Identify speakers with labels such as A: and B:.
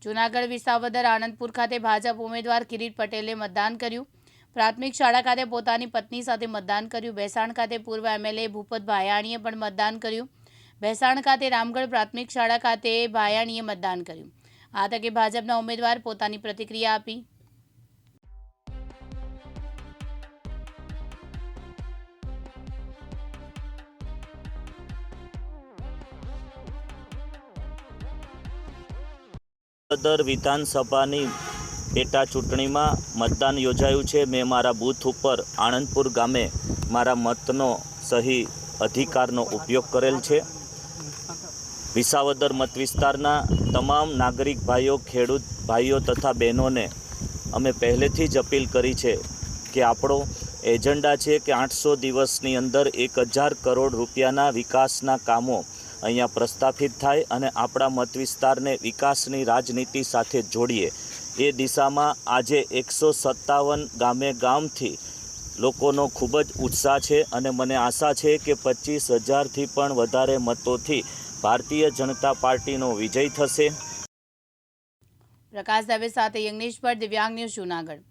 A: જૂનાગઢ, વિસાવદર, આણંદપુર ખાતે ભાજપ ઉમેદવાર કિરીટ પટેલે મતદાન કર્યું। પ્રાથમિક શાળા ખાતે પોતાની પત્ની સાથે મતદાન કર્યું। ભેસાણ ખાતે પૂર્વ એમએલએ ભૂપત ભાયાણીએ પણ મતદાન કર્યું। ભેસાણ ખાતે રામગઢ પ્રાથમિક શાળા ખાતે ભાયાણીએ મતદાન કર્યું। આ તકે ભાજપના ઉમેદવાર પોતાની પ્રતિક્રિયા આપી।
B: વિસાવદર વિધાનસભાની પેટા ચૂંટણીમાં મતદાન યોજાયું છે। મેં મારા બૂથ ઉપર આણંદપુર ગામે મારા મતનો સહી અધિકારનો ઉપયોગ કરેલ છે। વિસાવદર મત વિસ્તારના તમામ નાગરિક ભાઈઓ, ખેડૂત ભાઈઓ તથા બહેનોને અમે પહેલેથી જ અપીલ કરી છે કે આપણો એજન્ડા છે કે 800 દિવસની અંદર 1000 કરોડ રૂપિયાના વિકાસના કામો અહીંયા પ્રસ્થાપિત થાય અને આપણા મત વિસ્તારને વિકાસની રાજનીતિ સાથે જોડીએ। એ દિશામાં આજે 157 ગામે ગામથી લોકોનો ખૂબ જ ઉત્સાહ છે અને મને આશા છે કે 25,000થી પણ વધારે મતોથી ભારતીય જનતા પાર્ટીનો વિજય થશે।
A: પ્રકાશ દવે સાથે યજ્ઞેશ ભટ્ટ, દિવ્યાંગ ન્યૂઝ, જૂનાગઢ।